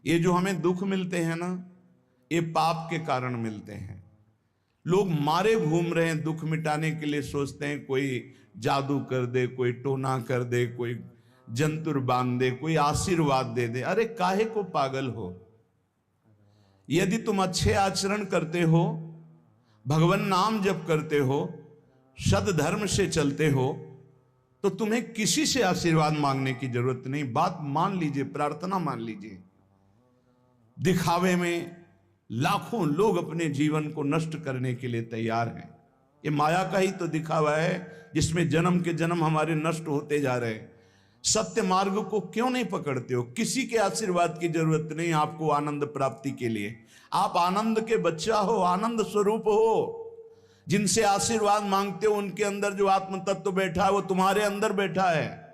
ये जो हमें दुख मिलते हैं ना, ये पाप के कारण मिलते हैं। लोग मारे घूम रहे हैं, दुख मिटाने के लिए सोचते हैं कोई जादू कर दे, कोई टोना कर दे, कोई जंतुर बांध दे, कोई आशीर्वाद दे दे। अरे काहे को पागल हो? यदि तुम अच्छे आचरण करते हो, भगवान नाम जप करते हो, सद्धर्म से चलते हो, तो तुम्हें किसी से आशीर्वाद मांगने की जरूरत नहीं। बात मान लीजिए, प्रार्थना मान लीजिए। दिखावे में लाखों लोग अपने जीवन को नष्ट करने के लिए तैयार हैं। ये माया का ही तो दिखावा है जिसमें जन्म के जन्म हमारे नष्ट होते जा रहे हैं। सत्य मार्ग को क्यों नहीं पकड़ते हो? किसी के आशीर्वाद की जरूरत नहीं आपको आनंद प्राप्ति के लिए। आप आनंद के बच्चा हो, आनंद स्वरूप हो। जिनसे आशीर्वाद मांगते हो उनके अंदर जो आत्म तत्व बैठा है वो तुम्हारे अंदर बैठा है।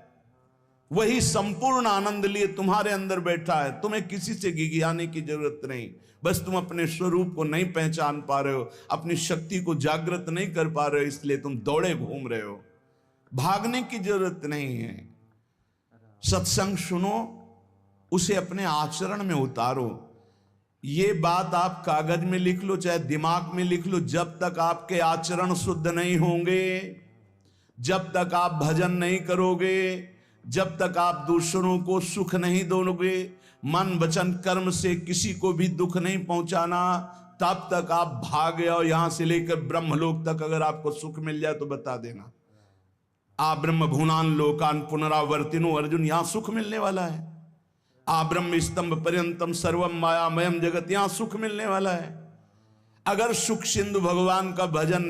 वही संपूर्ण आनंद लिए तुम्हारे अंदर बैठा है। तुम्हें किसी से गिगियाने की जरूरत नहीं। बस तुम अपने स्वरूप को नहीं पहचान पा रहे हो, अपनी शक्ति को जागृत नहीं कर पा रहे हो, इसलिए तुम दौड़े घूम रहे हो। भागने की जरूरत नहीं है। सत्संग सुनो, उसे अपने आचरण में उतारो। ये बात आप कागज में लिख लो, चाहे दिमाग में लिख लो। जब तक आपके आचरण शुद्ध नहीं होंगे, जब तक आप भजन नहीं करोगे, जब तक आप दूसरों को सुख नहीं दोगे, मन वचन कर्म से किसी को भी दुख नहीं पहुंचाना, तब तक आप भागे। और यहां से लेकर ब्रह्मलोक तक अगर आपको सुख मिल जाए तो बता देना। आ ब्रह्म भुवनान लोकान पुनरावर्तिनो, अर्जुन यहां सुख मिलने वाला है। आ ब्रह्म स्तंभ पर्यंतम सर्वम मायामयम जगत, यहां सुख मिलने वाला है। अगर सुख सिंधु भगवान का भजन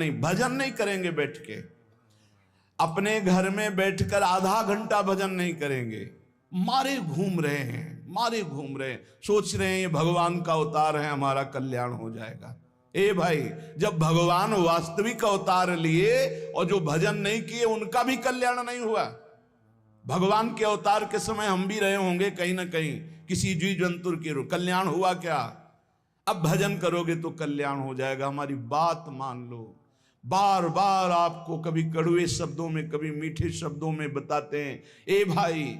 नहीं करेंगे, बैठ के अपने घर में बैठकर आधा घंटा भजन नहीं करेंगे, मारे घूम रहे हैं, सोच रहे हैं ये भगवान का अवतार है, हमारा कल्याण हो जाएगा। ए भाई, जब भगवान वास्तविक अवतार लिए और जो भजन नहीं किए उनका भी कल्याण नहीं हुआ। भगवान के अवतार के समय हम भी रहे होंगे कहीं ना कहीं, किसी जीव जंतु के कल्याण हुआ क्या? अब भजन करोगे तो कल्याण हो जाएगा। हमारी बात मान लो। बार बार आपको कभी कड़वे शब्दों में, कभी मीठे शब्दों में बताते हैं, ए भाई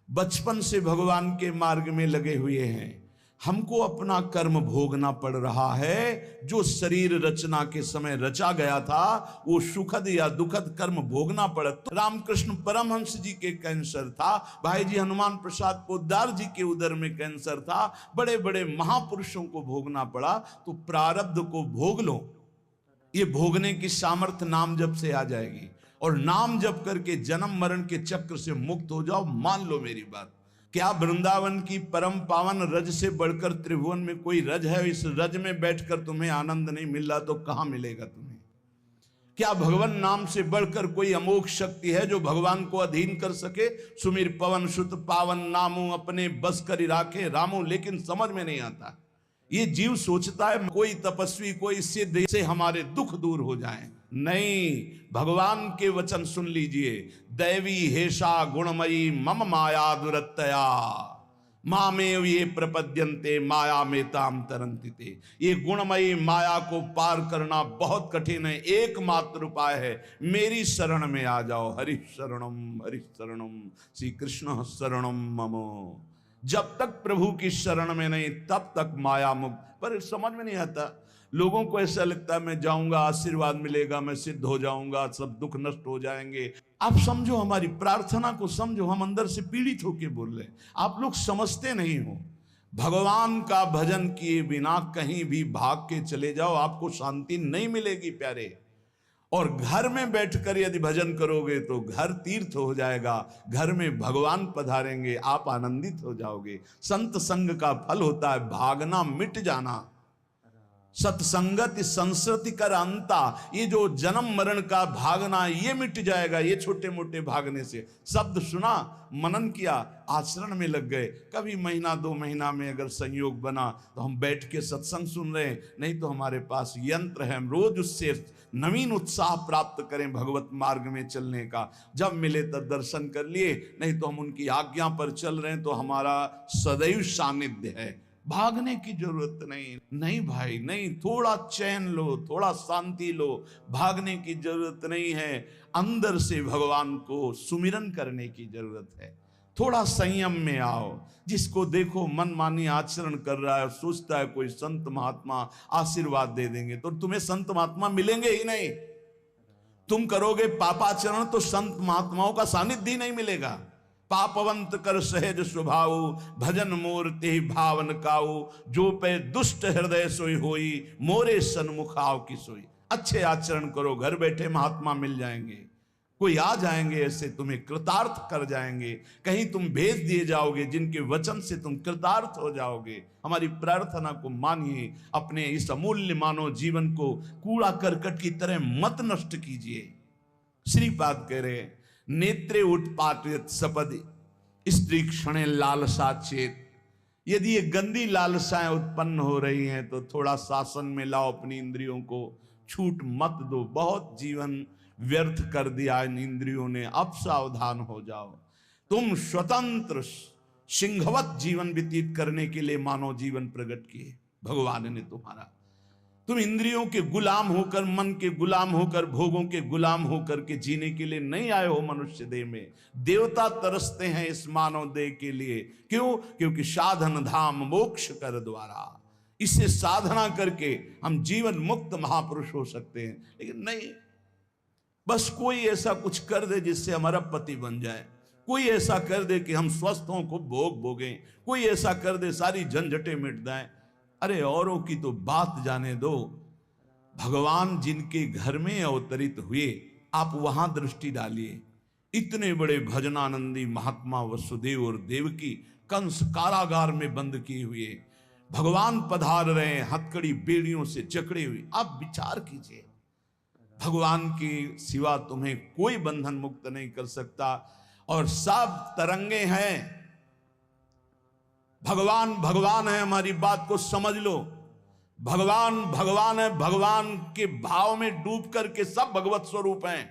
बचपन से भगवान के मार्ग में लगे हुए हैं, हमको अपना कर्म भोगना पड़ रहा है। जो शरीर रचना के समय रचा गया था वो सुखद या दुखद कर्म भोगना पड़ा। तो रामकृष्ण परमहंस जी के कैंसर था, भाई जी हनुमान प्रसाद पोद्दार जी के उदर में कैंसर था, बड़े बड़े महापुरुषों को भोगना पड़ा। तो प्रारब्ध को भोग लो। ये भोगने की सामर्थ्य नाम जप से आ जाएगी, और नाम जप करके जन्म मरण के चक्र से मुक्त हो जाओ। मान लो मेरी बात। क्या वृंदावन की परम पावन रज से बढ़कर त्रिभुवन में कोई रज है? इस रज में बैठकर तुम्हें आनंद नहीं मिल रहा तो कहां मिलेगा तुम्हें? क्या भगवान नाम से बढ़कर कोई अमोघ शक्ति है जो भगवान को अधीन कर सके? सुमिर पवन सुत पावन नामू अपने बस कर राखे रामू। लेकिन समझ में नहीं आता। ये जीव सोचता है कोई तपस्वी, कोई सिद्ध से हमारे दुख दूर हो जाएं। नहीं, भगवान के वचन सुन लीजिए। दैवी हेषा गुणमयी मम माया दुरत्तया मामेव ये प्रपद्यन्ते माया में ताम तरंतिते। ये गुणमयी माया को पार करना बहुत कठिन है। एकमात्र उपाय है, मेरी शरण में आ जाओ। हरि शरणम श्री कृष्ण शरणम मम। जब तक प्रभु की शरण में नहीं तब तक माया मुक्त। पर समझ में नहीं आता। लोगों को ऐसा लगता है मैं जाऊंगा, आशीर्वाद मिलेगा, मैं सिद्ध हो जाऊंगा, सब दुख नष्ट हो जाएंगे। आप समझो, हमारी प्रार्थना को समझो। हम अंदर से पीड़ित होकर बोल रहे हैं, आप लोग समझते नहीं हो। भगवान का भजन किए बिना कहीं भी भाग के चले जाओ, आपको शांति नहीं मिलेगी प्यारे। और घर में बैठकर यदि भजन करोगे तो घर तीर्थ हो जाएगा। घर में भगवान पधारेंगे, आप आनंदित हो जाओगे। संत संग का फल होता है भागना, मिट जाना। सत्संगति संस्कृति कर अंता। ये जो जन्म मरण का भागना ये मिट जाएगा। ये छोटे मोटे भागने से, शब्द सुना, मनन किया, आचरण में लग गए। कभी महीना 2 महीना में अगर संयोग बना तो हम बैठ के सत्संग सुन रहे हैं, नहीं तो हमारे पास यंत्र है, हम रोज उससे नवीन उत्साह प्राप्त करें भगवत मार्ग में चलने का। जब मिले तब दर्शन कर लिए, नहीं तो हम उनकी आज्ञा पर चल रहे हैं तो हमारा सदैव सानिध्य है। भागने की जरूरत नहीं भाई, नहीं। थोड़ा चैन लो, थोड़ा शांति लो। भागने की जरूरत नहीं है। अंदर से भगवान को सुमिरन करने की जरूरत है। थोड़ा संयम में आओ। जिसको देखो मनमानी आचरण कर रहा है, सोचता है कोई संत महात्मा आशीर्वाद दे देंगे, तो तुम्हें संत महात्मा मिलेंगे ही नहीं। तुम करोगे पापाचरण तो संत महात्माओं का सानिध्य ही नहीं मिलेगा। पापवंत कर सहज स्वभाव, भजन मूर्ति भावन काऊ, जो पे दुष्ट हृदय सोई होई, मोरे सन्मुख आओ की सोई। अच्छे आचरण करो, घर बैठे महात्मा मिल जाएंगे, कोई आ जाएंगे, ऐसे तुम्हें कृतार्थ कर जाएंगे। कहीं तुम भेज दिए जाओगे जिनके वचन से तुम कृतार्थ हो जाओगे। हमारी प्रार्थना को मानिए, अपने इस अमूल्य मानव जीवन को कूड़ा करकट की तरह मत नष्ट कीजिए। श्रीपाद कह रहे, नेत्रे उत्पाटित सपदि स्त्री क्षणे लालसा चेत। यदि ये गंदी लालसाएं उत्पन्न हो रही हैं तो थोड़ा शासन में लाओ अपनी इंद्रियों को, छूट मत दो। बहुत जीवन व्यर्थ कर दिया इन इंद्रियों ने, अब सावधान हो जाओ। तुम स्वतंत्र सिंहवत जीवन व्यतीत करने के लिए मानव जीवन प्रकट किए भगवान ने तुम्हारा। तुम इंद्रियों के गुलाम होकर, मन के गुलाम होकर, भोगों के गुलाम होकर के जीने के लिए नहीं आए हो मनुष्य देह में। देवता तरसते हैं इस मानव देह के लिए। क्यों? क्योंकि साधन धाम मोक्ष कर द्वारा, इससे साधना करके हम जीवन मुक्त महापुरुष हो सकते हैं। लेकिन नहीं, बस कोई ऐसा कुछ कर दे जिससे हमारा पति बन जाए, कोई ऐसा कर दे कि हम स्वस्थ हों, को भोग भोगें, कोई ऐसा कर दे सारी झंझटें मिट जाएं। अरे औरों की तो बात जाने दो, भगवान जिनके घर में अवतरित हुए आप वहां दृष्टि डालिए। इतने बड़े भजनानंदी महात्मा वसुदेव और देवकी कंस कारागार में बंद किए हुए, भगवान पधार रहे हैं हथकड़ी बेड़ियों से जकड़े हुए। आप विचार कीजिए, भगवान के सिवा तुम्हें कोई बंधन मुक्त नहीं कर सकता। और सब तरंगे हैं, भगवान भगवान है, हमारी बात को समझ लो। भगवान भगवान है, भगवान के भाव में डूब करके सब भगवत स्वरूप हैं।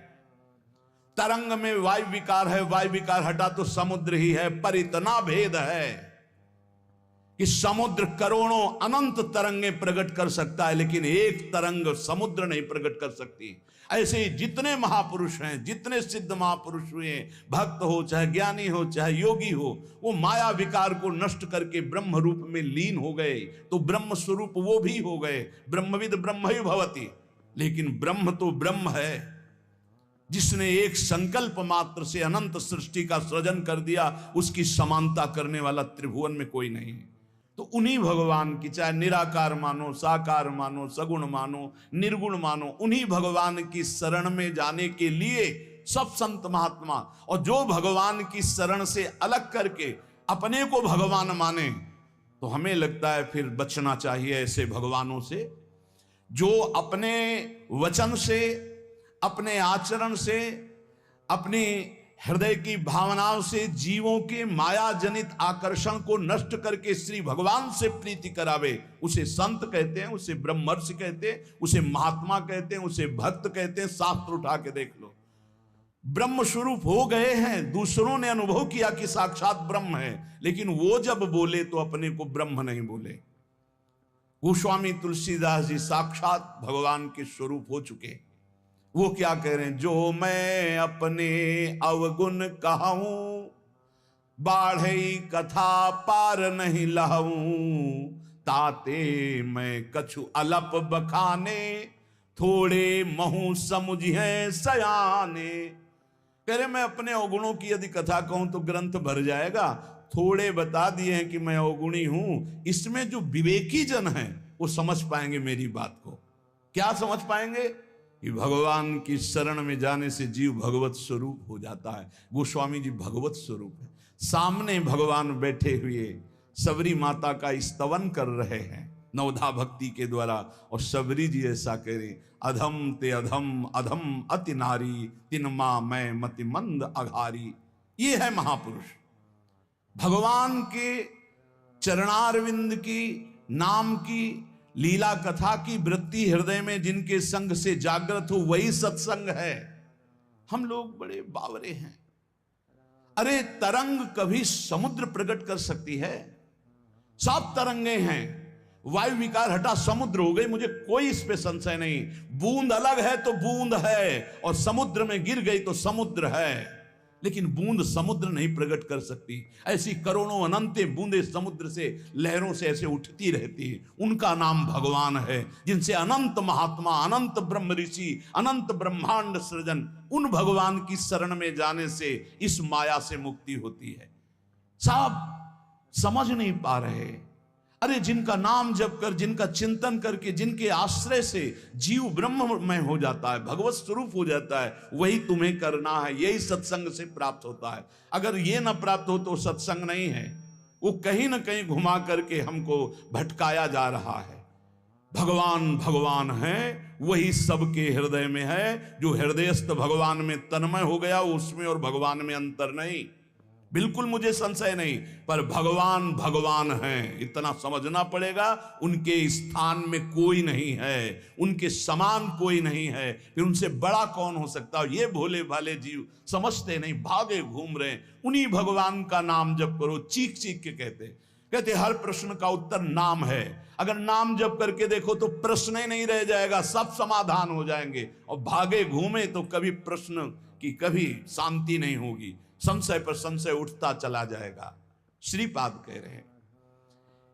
तरंग में वायु विकार है, वायु विकार हटा तो समुद्र ही है। पर इतना भेद है कि समुद्र करोड़ों अनंत तरंगे प्रकट कर सकता है, लेकिन एक तरंग समुद्र नहीं प्रकट कर सकती। ऐसे ही जितने महापुरुष हैं, जितने सिद्ध महापुरुष हुए, भक्त हो चाहे ज्ञानी हो चाहे योगी हो, वो माया विकार को नष्ट करके ब्रह्म रूप में लीन हो गए, तो ब्रह्म स्वरूप वो भी हो गए। ब्रह्मविद ब्रह्म ही भवति। लेकिन ब्रह्म तो ब्रह्म है, जिसने एक संकल्प मात्र से अनंत सृष्टि का सृजन कर दिया, उसकी समानता करने वाला त्रिभुवन में कोई नहीं है। तो उन्हीं भगवान की, चाहे निराकार मानो, साकार मानो, सगुण मानो, निर्गुण मानो, उन्हीं भगवान की शरण में जाने के लिए सब संत महात्मा, और जो भगवान की शरण से अलग करके अपने को भगवान माने, तो हमें लगता है फिर बचना चाहिए ऐसे भगवानों से, जो अपने वचन से, अपने आचरण से, अपनी हृदय की भावनाओं से जीवों के माया जनित आकर्षण को नष्ट करके श्री भगवान से प्रीति करावे। उसे संत कहते हैं, उसे ब्रह्मर्षि कहते हैं, उसे महात्मा कहते हैं, उसे भक्त कहते हैं। शास्त्र उठा के देख लो, ब्रह्म स्वरूप हो गए हैं। दूसरों ने अनुभव किया कि साक्षात ब्रह्म है, लेकिन वो जब बोले तो अपने को ब्रह्म नहीं बोले। गोस्वामी तुलसीदास जी साक्षात भगवान के स्वरूप हो चुके। वो क्या कह रहे हैं? जो मैं अपने अवगुण कहूं, बाढ़े कथा पार नहीं लहूं, ताते मैं कछु अलप बखाने, थोड़े महू समुझे सयाने। कह रहे मैं अपने अवगुणों की यदि कथा कहूं तो ग्रंथ भर जाएगा। थोड़े बता दिए हैं कि मैं अवगुणी हूं, इसमें जो विवेकी जन हैं वो समझ पाएंगे मेरी बात को। क्या समझ पाएंगे? कि भगवान की शरण में जाने से जीव भगवत स्वरूप हो जाता है। गोस्वामी जी भगवत स्वरूप है, सामने भगवान बैठे हुए सबरी माता का स्तवन कर रहे हैं नवधा भक्ति के द्वारा। और सबरी जी ऐसा कह रहे, अधम ते अधम अधम अति नारी, तिनमा मैं मति मंद अघारी। ये है महापुरुष, भगवान के चरणारविंद की नाम की लीला कथा की वृत्ति हृदय में जिनके संग से जागृत हो, वही सत्संग है। हम लोग बड़े बावरे हैं। अरे तरंग कभी समुद्र प्रकट कर सकती है? सब तरंगे हैं। वायु विकार हटा समुद्र हो गई, मुझे कोई इस पे संशय नहीं। बूंद अलग है तो बूंद है, और समुद्र में गिर गई तो समुद्र है। लेकिन बूंद समुद्र नहीं प्रकट कर सकती। ऐसी करोड़ों अनंत बूंदें समुद्र से लहरों से ऐसे उठती रहती है। उनका नाम भगवान है, जिनसे अनंत महात्मा, अनंत ब्रह्म ऋषि, अनंत ब्रह्मांड सृजन, उन भगवान की शरण में जाने से इस माया से मुक्ति होती है। साहब समझ नहीं पा रहे। अरे जिनका नाम जप कर, जिनका चिंतन करके, जिनके आश्रय से जीव ब्रह्ममय हो जाता है, भगवत स्वरूप हो जाता है, वही तुम्हें करना है। यही सत्संग से प्राप्त होता है। अगर ये ना प्राप्त हो तो सत्संग नहीं है। वो कहीं ना कहीं घुमा करके हमको भटकाया जा रहा है। भगवान भगवान है, वही सबके हृदय में है। जो हृदयस्थ भगवान में तन्मय हो गया, उसमें और भगवान में अंतर नहीं, बिल्कुल मुझे संशय नहीं। पर भगवान भगवान हैं, इतना समझना पड़ेगा। उनके स्थान में कोई नहीं है, उनके समान कोई नहीं है, फिर उनसे बड़ा कौन हो सकता है। ये भोले भाले जीव समझते नहीं, भागे घूम रहे। उन्हीं भगवान का नाम जप करो, चीख चीख के कहते हर प्रश्न का उत्तर नाम है। अगर नाम जप करके देखो तो प्रश्न ही नहीं रह जाएगा, सब समाधान हो जाएंगे। और भागे घूमे तो कभी प्रश्न की कभी शांति नहीं होगी, संशय पर संशय उठता चला जाएगा। श्रीपाद कह रहे हैं,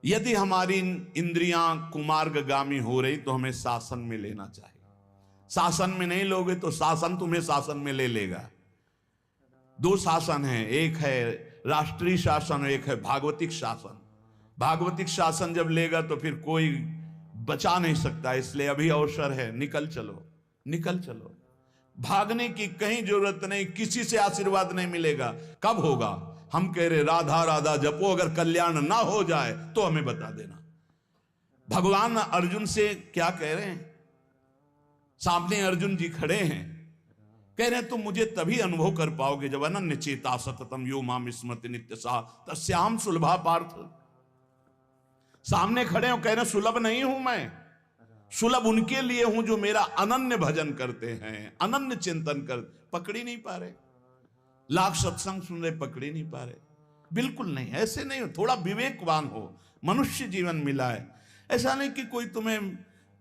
यदि हमारी इंद्रियां कुमार्गगामी हो रही तो हमें शासन में लेना चाहिए। शासन में नहीं लोगे तो शासन तुम्हें शासन में ले लेगा। दो शासन है, एक है राष्ट्रीय शासन, एक है भागवतिक शासन। भागवतिक शासन जब लेगा तो फिर कोई बचा नहीं सकता। इसलिए अभी अवसर है, निकल चलो, निकल चलो। भागने की कहीं जरूरत नहीं, किसी से आशीर्वाद नहीं मिलेगा। कब होगा? हम कह रहे राधा राधा जपो, अगर कल्याण ना हो जाए तो हमें बता देना। भगवान अर्जुन से क्या कह रहे हैं? सामने अर्जुन जी खड़े हैं, कह रहे हैं तुम मुझे तभी अनुभव कर पाओगे जब अनन्य चेता सततम यो माम स्मृति नित्य सा तस्याम सुलभा पार्थ। सामने खड़े हो, कह रहे सुलभ नहीं हूं मैं, सुलभ उनके लिए हूं जो मेरा अनन्य भजन करते हैं, अनन्य चिंतन कर। पकड़ी नहीं पा रहे, लाख सत्संग सुन रहे, पकड़ी नहीं पा रहे। बिल्कुल नहीं, ऐसे नहीं हो। थोड़ा विवेकवान हो, मनुष्य जीवन मिला है। ऐसा नहीं कि कोई तुम्हें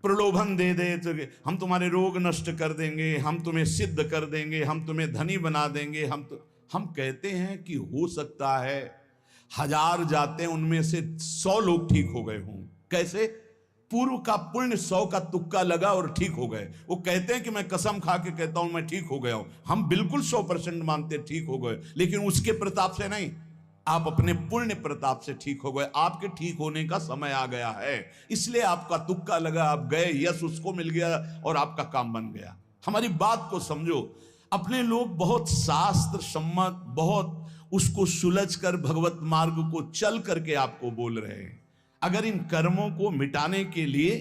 प्रलोभन दे दे तो हम तुम्हारे रोग नष्ट कर देंगे, हम तुम्हें सिद्ध कर देंगे, हम तुम्हें धनी बना देंगे। हम कहते हैं कि हो सकता है 1000 जाते उनमें से 100 लोग ठीक हो गए हों। कैसे? पूर्व का पुण्य 100 का तुक्का लगा और ठीक हो गए। वो कहते हैं कि मैं कसम खा के कहता हूं मैं ठीक हो गया हूं। हम बिल्कुल 100% मानते ठीक हो गए, लेकिन उसके प्रताप से नहीं, आप अपने पुण्य प्रताप से ठीक हो गए। आपके ठीक होने का समय आ गया है, इसलिए आपका तुक्का लगा, आप गए, यश उसको मिल गया और आपका काम बन गया। हमारी बात को समझो। अपने लोग बहुत शास्त्र सम्मत, बहुत उसको सुलझ कर भगवत मार्ग को चल करके आपको बोल रहे हैं। अगर इन कर्मों को मिटाने के लिए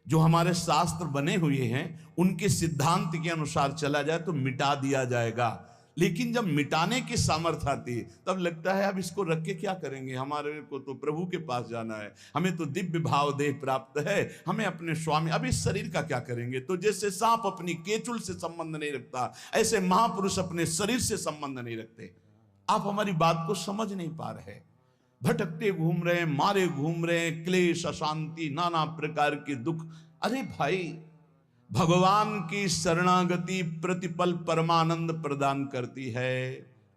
जो हमारे शास्त्र बने हुए हैं उनके सिद्धांत के अनुसार चला जाए तो मिटा दिया जाएगा। लेकिन जब मिटाने की सामर्थ्य आती है तब लगता है अब इसको रख के क्या करेंगे, हमारे को तो प्रभु के पास जाना है, हमें तो दिव्य भाव देह प्राप्त है, हमें अपने स्वामी, अब इस शरीर का क्या करेंगे। तो जैसे सांप अपनी केचुल से संबंध नहीं रखता, ऐसे महापुरुष अपने शरीर से संबंध नहीं रखते। आप हमारी बात को समझ नहीं पा रहे, भटकते घूम रहे हैं, मारे घूम रहे हैं, क्लेश, अशांति, नाना प्रकार के दुख। अरे भाई, भगवान की शरणागति प्रतिपल परमानंद प्रदान करती है।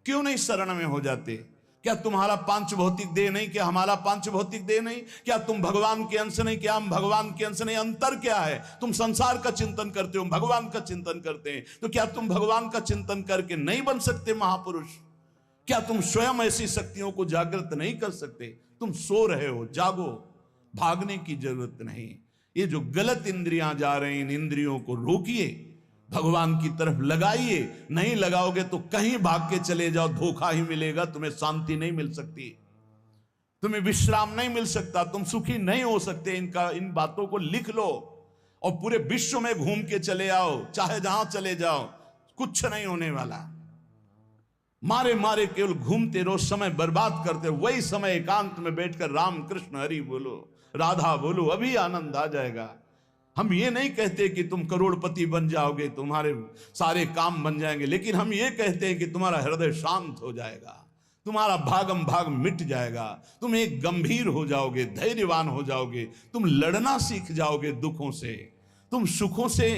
क्यों नहीं शरण में हो जाते? क्या तुम्हारा पांच भौतिक देह नहीं? क्या हमारा पांच भौतिक देह नहीं? क्या तुम भगवान के अंश नहीं? क्या हम भगवान के अंश नहीं? अंतर क्या है? तुम संसार का चिंतन करते हो, भगवान का चिंतन करते हैं, तो क्या तुम भगवान का चिंतन करके नहीं बन सकते महापुरुष? क्या तुम स्वयं ऐसी शक्तियों को जागृत नहीं कर सकते? तुम सो रहे हो, जागो, भागने की जरूरत नहीं। ये जो गलत इंद्रियां जा रही हैं, इन इंद्रियों को रोकिए, भगवान की तरफ लगाइए। नहीं लगाओगे तो कहीं भाग के चले जाओ, धोखा ही मिलेगा, तुम्हें शांति नहीं मिल सकती, तुम्हें विश्राम नहीं मिल सकता, तुम सुखी नहीं हो सकते। इन बातों को लिख लो और पूरे विश्व में घूम के चले आओ, चाहे जहां चले जाओ, कुछ नहीं होने वाला। मारे मारे केवल घूमते रहो, समय बर्बाद करते रहो। वही समय एकांत में बैठकर राम कृष्ण हरि बोलो, राधा बोलो, अभी आनंद आ जाएगा। हम ये नहीं कहते कि तुम करोड़पति बन जाओगे, तुम्हारे सारे काम बन जाएंगे, लेकिन हम ये कहते हैं कि तुम्हारा हृदय शांत हो जाएगा, तुम्हारा भागम भाग मिट जाएगा, तुम एक गंभीर हो जाओगे, धैर्यवान हो जाओगे, तुम लड़ना सीख जाओगे दुखों से, तुम सुखों से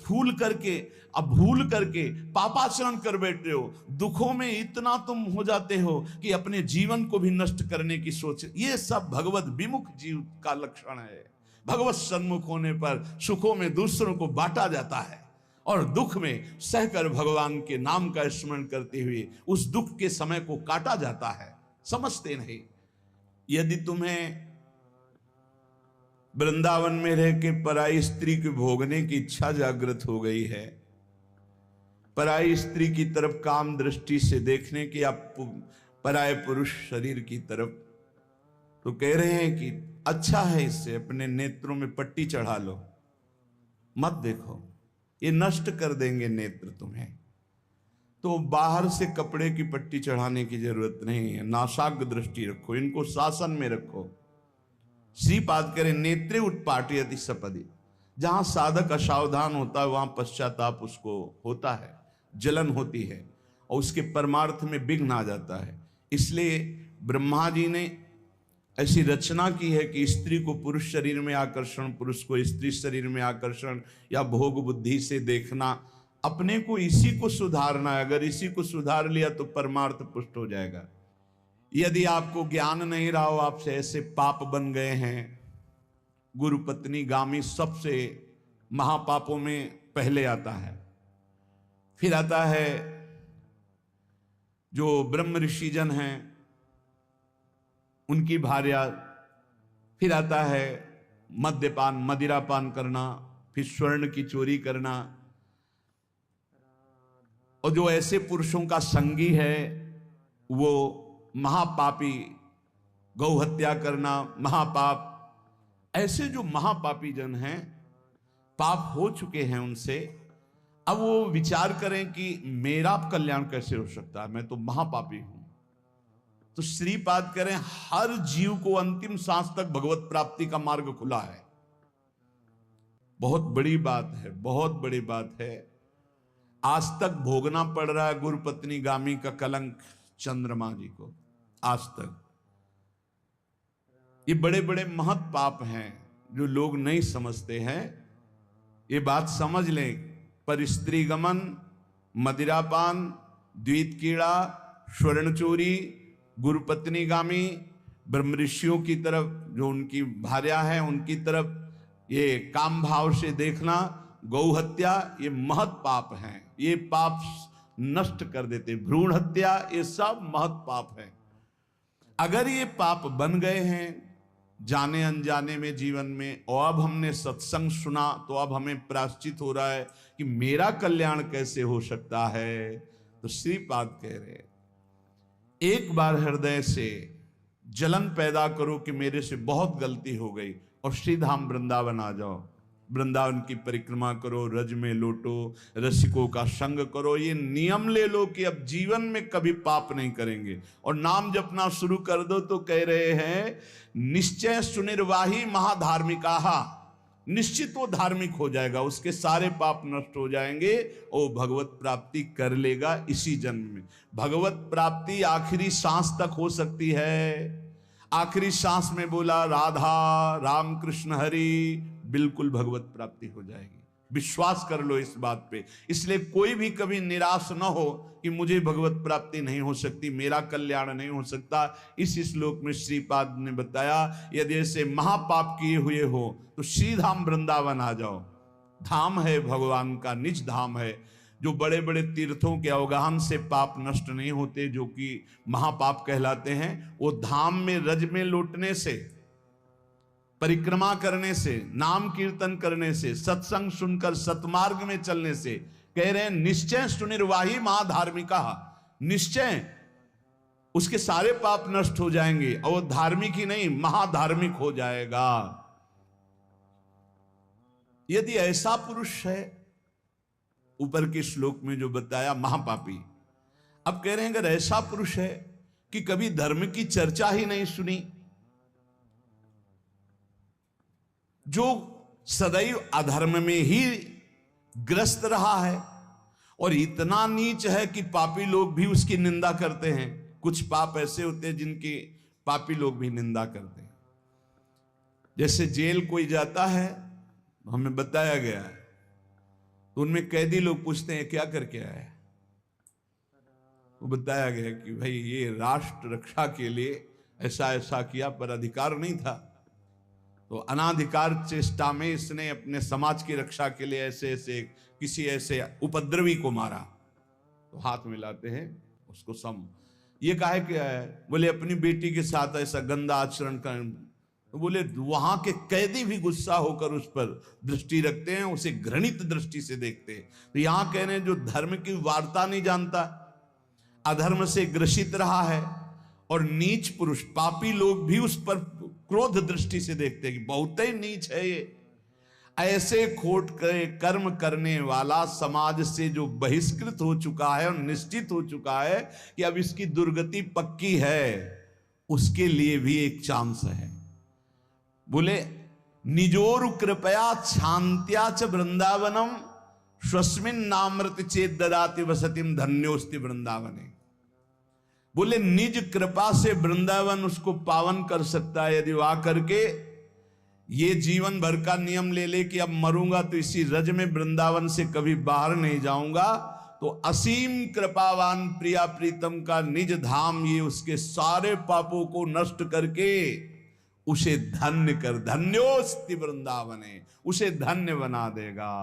फूल करके अब भूल करके पापाचरण कर बैठे हो, दुखों में इतना तुम हो जाते हो कि अपने जीवन को भी नष्ट करने की सोच। ये सब भगवत विमुख जीव का लक्षण है। भगवत सन्मुख होने पर सुखों में दूसरों को बांटा जाता है और दुख में सहकर भगवान के नाम का स्मरण करते हुए उस दुख के समय को काटा जाता है। समझते नहीं। यदि तुम्हें वृंदावन में रह के पराई स्त्री को भोगने की इच्छा जागृत हो गई है, पराई स्त्री की तरफ काम दृष्टि से देखने की, आप पराये पुरुष शरीर की तरफ, तो कह रहे हैं कि अच्छा है इससे अपने नेत्रों में पट्टी चढ़ा लो, मत देखो, ये नष्ट कर देंगे नेत्र तुम्हें। तो बाहर से कपड़े की पट्टी चढ़ाने की जरूरत नहीं है, नासाग्र दृष्टि रखो, इनको शासन में रखो। श्रीपाद करें नेत्रे उत्पाटयति सपदि, जहां साधक असावधान होता है वहां पश्चाताप उसको होता है, जलन होती है और उसके परमार्थ में विघ्न आ जाता है। इसलिए ब्रह्मा जी ने ऐसी रचना की है कि स्त्री को पुरुष शरीर में आकर्षण, पुरुष को स्त्री शरीर में आकर्षण या भोग बुद्धि से देखना, अपने को इसी को सुधारना है। अगर इसी को सुधार लिया तो परमार्थ पुष्ट हो जाएगा। यदि आपको ज्ञान नहीं रहा हो, आपसे ऐसे पाप बन गए हैं, गुरु पत्नी गामी सबसे महापापों में पहले आता है, फिर आता है जो ब्रह्म ऋषिजन हैं उनकी भार्या, फिर आता है मद्यपान मदिरापान करना, फिर स्वर्ण की चोरी करना, और जो ऐसे पुरुषों का संगी है वो महापापी, गौ हत्या करना महापाप। ऐसे जो महापापी जन हैं, पाप हो चुके हैं उनसे, अब वो विचार करें कि मेरा कल्याण कैसे हो सकता है, मैं तो महापापी हूं। तो श्रीपाद करें हर जीव को अंतिम सांस तक भगवत प्राप्ति का मार्ग खुला है। बहुत बड़ी बात है, बहुत बड़ी बात है। आज तक भोगना पड़ रहा है गुरु पत्नी गामी का कलंक चंद्रमा जी को, आज तक। ये बड़े बड़े महत् पाप हैं जो लोग नहीं समझते हैं। ये बात समझ लें, पर स्त्री गमन, मदिरापान, द्वैत कीड़ा, स्वर्ण चोरी, गुरु पत्नी गामी, ब्रह्म ऋषियों की तरफ जो उनकी भार्या है उनकी तरफ ये काम भाव से देखना, गौ हत्या, ये महत् पाप हैं। ये पाप नष्ट कर देते। भ्रूण हत्या, ये सब महत् पाप है। अगर ये पाप बन गए हैं जाने अनजाने में जीवन में, और अब हमने सत्संग सुना तो अब हमें प्रायश्चित हो रहा है कि मेरा कल्याण कैसे हो सकता है। तो श्रीपाद कह रहे हैं, एक बार हृदय से जलन पैदा करो कि मेरे से बहुत गलती हो गई और श्रीधाम वृंदावन आ जाओ। वृंदावन की परिक्रमा करो, रज में लोटो, रसिकों का संग करो। ये नियम ले लो कि अब जीवन में कभी पाप नहीं करेंगे, और नाम जपना शुरू कर दो। तो कह रहे हैं निश्चय सुनिर्वाही महाधार्मिकाहा, निश्चित वो धार्मिक हो जाएगा, उसके सारे पाप नष्ट हो जाएंगे और भगवत प्राप्ति कर लेगा इसी जन्म में। भगवत प्राप्ति आखिरी सांस तक हो सकती है। आखिरी सांस में बोला राधा राम कृष्ण हरि, बिल्कुल भगवत प्राप्ति हो जाएगी। विश्वास कर लो इस बात पे। इसलिए कोई भी कभी निराश न हो कि मुझे भगवत प्राप्ति नहीं हो सकती, मेरा कल्याण नहीं हो सकता। इस श्लोक में श्रीपाद ने बताया, यदि ऐसे महापाप किए हुए हो तो श्रीधाम वृंदावन आ जाओ। धाम है भगवान का, निज धाम है। जो बड़े बड़े तीर्थों के अवगाहन से पाप नष्ट नहीं होते, जो कि महापाप कहलाते हैं, वो धाम में रज में लौटने से, परिक्रमा करने से, नाम कीर्तन करने से, सत्संग सुनकर सतमार्ग में चलने से, कह रहे हैं निश्चय सुनिर्वाही महाधार्मिका, निश्चय उसके सारे पाप नष्ट हो जाएंगे और धार्मिक ही नहीं महाधार्मिक हो जाएगा। यदि ऐसा पुरुष है, ऊपर के श्लोक में जो बताया महापापी, अब कह रहे हैं अगर ऐसा पुरुष है कि कभी धर्म की चर्चा ही नहीं सुनी, जो सदैव अधर्म में ही ग्रस्त रहा है और इतना नीच है कि पापी लोग भी उसकी निंदा करते हैं। कुछ पाप ऐसे होते हैं जिनकी पापी लोग भी निंदा करते हैं। जैसे जेल कोई जाता है, हमें बताया गया है। तो उनमें कैदी लोग पूछते हैं क्या करके आए, वो बताया गया कि भाई ये राष्ट्र रक्षा के लिए ऐसा ऐसा किया, पर अधिकार नहीं था, तो अनाधिकार चेष्टा में इसने अपने समाज की रक्षा के लिए ऐसे ऐसे किसी ऐसे उपद्रवी को मारा। तो हाथ मिलाते हैं उसको सम, ये काहे किया है, बोले अपनी बेटी के साथ ऐसा गंदा आचरण कर। तो बोले वहां के कैदी भी गुस्सा होकर उस पर दृष्टि रखते हैं, उसे घृणित दृष्टि से देखते हैं। तो यहां कह रहे हैं जो धर्म की वार्ता नहीं जानता, अधर्म से ग्रसित रहा है, और नीच पुरुष पापी लोग भी उस पर क्रोध दृष्टि से देखते हैं कि बहुत ही नीच है ये। ऐसे खोट कर्म करने वाला समाज से जो बहिष्कृत हो चुका है और निश्चित हो चुका है कि अब इसकी दुर्गति पक्की है, उसके लिए भी एक चांस है। बोले निजोरु कृपया शांत्या च वृंदावनम स्वस्मिन नामृत चेत ददाति वसतिम धन्योस्ति वृंदावने। बोले निज कृपा से वृंदावन उसको पावन कर सकता है यदि वह करके ये जीवन भर का नियम ले ले कि अब मरूंगा तो इसी रज में वृंदावन से कभी बाहर नहीं जाऊंगा, तो असीम कृपावान प्रिया प्रीतम का निज धाम ये उसके सारे पापों को नष्ट करके उसे धन्य कर, धन्योस्ति वृंदावने, उसे धन्य बना देगा।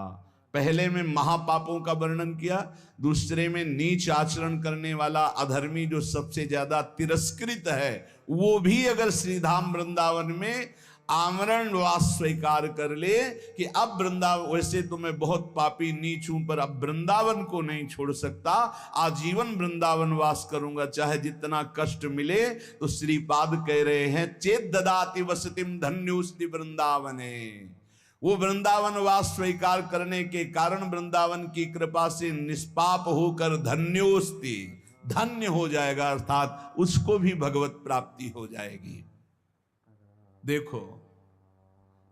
पहले में महापापों का वर्णन किया, दूसरे में नीच आचरण करने वाला अधर्मी जो सबसे ज्यादा तिरस्कृत है, वो भी अगर श्रीधाम वृंदावन में आमरण वास स्वीकार कर ले कि अब वृंदावन, वैसे तो मैं बहुत पापी नीच हूं पर अब वृंदावन को नहीं छोड़ सकता, आजीवन वृंदावन वास करूंगा चाहे जितना कष्ट मिले, तो श्रीपाद कह रहे हैं चेत ददाति वसतिम धन्योस्ति वृंदावने। वो वृंदावन वास स्वीकार करने के कारण वृंदावन की कृपा से निष्पाप होकर धन्योस्ति, धन्य हो जाएगा, अर्थात उसको भी भगवत प्राप्ति हो जाएगी। देखो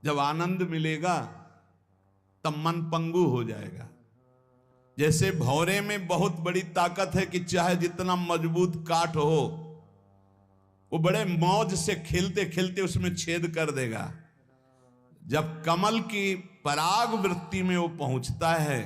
जब आनंद मिलेगा तब मन पंगु हो जाएगा। जैसे भौरे में बहुत बड़ी ताकत है कि चाहे जितना मजबूत काठ हो वो बड़े मौज से खेलते खेलते उसमें छेद कर देगा। जब कमल की पराग वृत्ति में वो पहुंचता है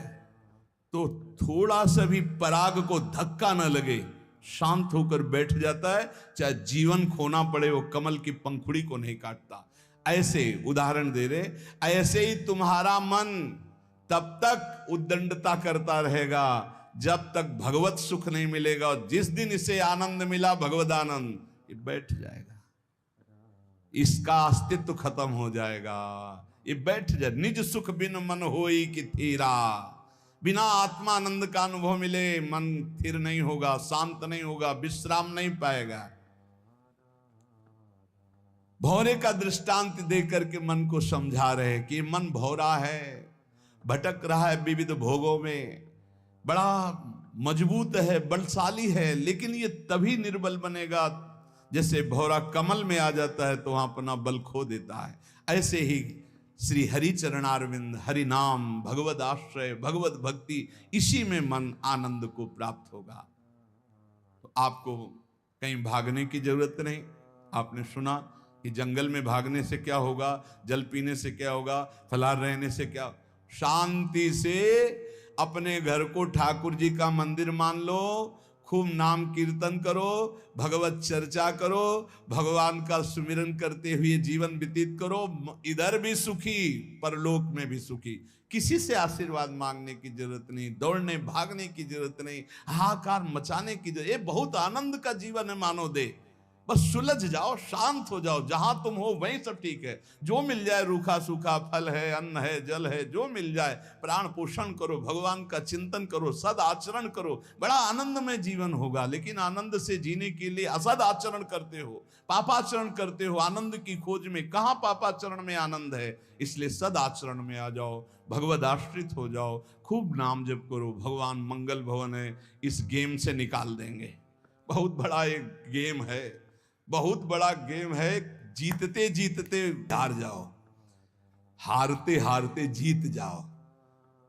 तो थोड़ा सा भी पराग को धक्का न लगे, शांत होकर बैठ जाता है, चाहे जीवन खोना पड़े वो कमल की पंखुड़ी को नहीं काटता। ऐसे उदाहरण दे रहे, ऐसे ही तुम्हारा मन तब तक उद्दंडता करता रहेगा जब तक भगवत सुख नहीं मिलेगा, और जिस दिन इसे आनंद मिला भगवत आनंद, ये बैठ जाएगा, इसका अस्तित्व खत्म हो जाएगा, ये बैठ जाए। निज सुख बिन मन होई कि थीरा, बिना आत्मानंद का अनुभव मिले मन स्थिर नहीं होगा, शांत नहीं होगा, विश्राम नहीं पाएगा। भौरे का दृष्टांत देकर के मन को समझा रहे कि मन भौरा है, भटक रहा है विविध भोगों में, बड़ा मजबूत है, बलशाली है, लेकिन ये तभी निर्बल बनेगा जैसे भौरा कमल में आ जाता है तो वहां अपना बल खो देता है। ऐसे ही श्री हरि चरणारविंद, हरि नाम, भगवद आश्रय, भगवत भक्ति, इसी में मन आनंद को प्राप्त होगा। तो आपको कहीं भागने की जरूरत नहीं। आपने सुना कि जंगल में भागने से क्या होगा, जल पीने से क्या होगा, फलाहार रहने से क्या, शांति से अपने घर को ठाकुर जी का मंदिर मान लो, खूब नाम कीर्तन करो, भगवत चर्चा करो, भगवान का सुमिरन करते हुए जीवन व्यतीत करो, इधर भी सुखी परलोक में भी सुखी। किसी से आशीर्वाद मांगने की जरूरत नहीं, दौड़ने भागने की जरूरत नहीं, हाहाकार मचाने की जरूरत, ये बहुत आनंद का जीवन है मानो दे। बस सुलझ जाओ, शांत हो जाओ, जहां तुम हो वहीं सब ठीक है। जो मिल जाए, रूखा सूखा फल है, अन्न है, जल है, जो मिल जाए प्राण पोषण करो, भगवान का चिंतन करो, सद आचरण करो, बड़ा आनंद में जीवन होगा। लेकिन आनंद से जीने के लिए असद आचरण करते हो, पापाचरण करते हो, आनंद की खोज में कहां पापाचरण में आनंद है। इसलिए सद आचरण में आ जाओ, भगवद आश्रित हो जाओ, खूब नाम जप करो, भगवान मंगल भवन है, इस गेम से निकाल देंगे। बहुत बड़ा एक गेम है, बहुत बड़ा गेम है, जीतते जीतते हार जाओ, हारते हारते जीत जाओ।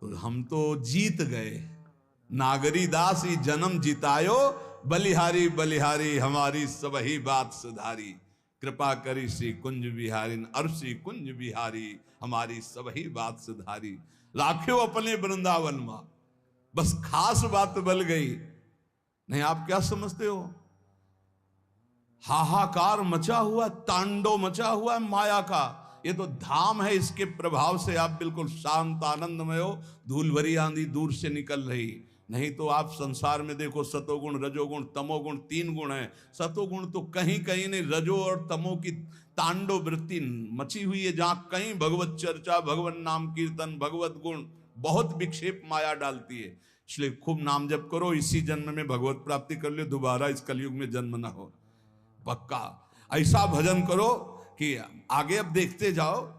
तो हम तो जीत गए। नागरी दास ही जन्म जितायो, बलिहारी बलिहारी हमारी सबही बात सुधारी। कृपा करी श्री कुंज बिहारी, अरसी कुंज बिहारी हमारी सबही बात सुधारी, राख्यो अपने वृंदावन मां। बस खास बात बल गई। नहीं, आप क्या समझते हो, हाहाकार मचा हुआ, तांडव मचा हुआ है माया का। ये तो धाम है, इसके प्रभाव से आप बिल्कुल शांत आनंदमय हो, धूल भरी आंधी दूर से निकल रही। नहीं तो आप संसार में देखो, सतोगुण रजोगुण तमोगुण 3 गुण है। सतोगुण तो कहीं कहीं नहीं, रजो और तमो की तांडव वृत्ति मची हुई है। जहां कहीं भगवत चर्चा, भगवत नाम कीर्तन, भगवत गुण, बहुत विक्षेप माया डालती है। इसलिए खूब नाम जप करो, इसी जन्म में भगवत प्राप्ति कर लो, दोबारा इस कलयुग में जन्म ना हो। पक्का ऐसा भजन करो कि आगे अब देखते जाओ।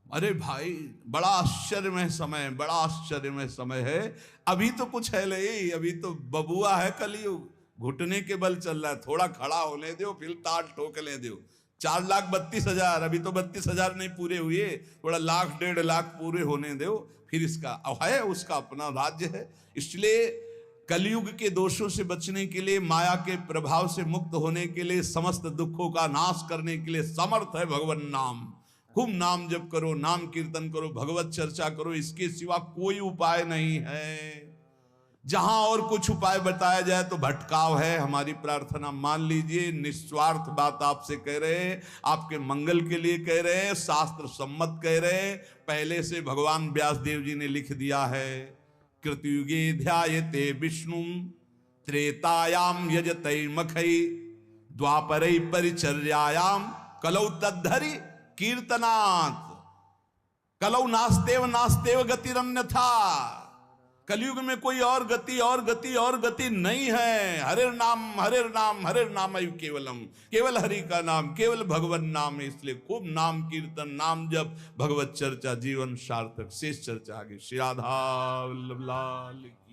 अरे भाई, बड़ा आश्चर्यमय समय, बड़ा आश्चर्यमय समय है। अभी तो कुछ है नहीं, अभी तो बबुआ है कलयुग, घुटने के बल चल रहा है। थोड़ा खड़ा होने दो, फिर ताल ठोकने दो। 4,32,000, अभी तो 32,000 नहीं पूरे हुए, थोड़ा 1,00,000 1.5 लाख पूरे होने दो, फिर इसका है, उसका अपना राज्य है। इसलिए कलयुग के दोषों से बचने के लिए, माया के प्रभाव से मुक्त होने के लिए, समस्त दुखों का नाश करने के लिए समर्थ है भगवान नाम। खूब नाम जप करो, नाम कीर्तन करो, भगवत चर्चा करो, इसके सिवा कोई उपाय नहीं है। जहां और कुछ उपाय बताया जाए तो भटकाव है। हमारी प्रार्थना मान लीजिए, निस्वार्थ बात आपसे कह रहे हैं, आपके मंगल के लिए कह रहे हैं, शास्त्र सम्मत कह रहे हैं। पहले से भगवान व्यासदेव जी ने लिख दिया है, कृतयुगे ध्यायते विष्णु त्रेतायाम यजते मखई द्वापरै परिचर्यायाम कलौ तद्धरि कीर्तनात् कलौ नास्तेव नास्तेव गतिरन्यथा। कलयुग में कोई और गति और गति और गति नहीं है। हरे नाम हरे नाम हरे नाम केवलम, केवल हरि का नाम, केवल भगवत नाम है। इसलिए खूब नाम कीर्तन, नाम जप, भगवत चर्चा, जीवन सार्थक। शेष चर्चा आगे। श्री राधा वल्लभ लाल की।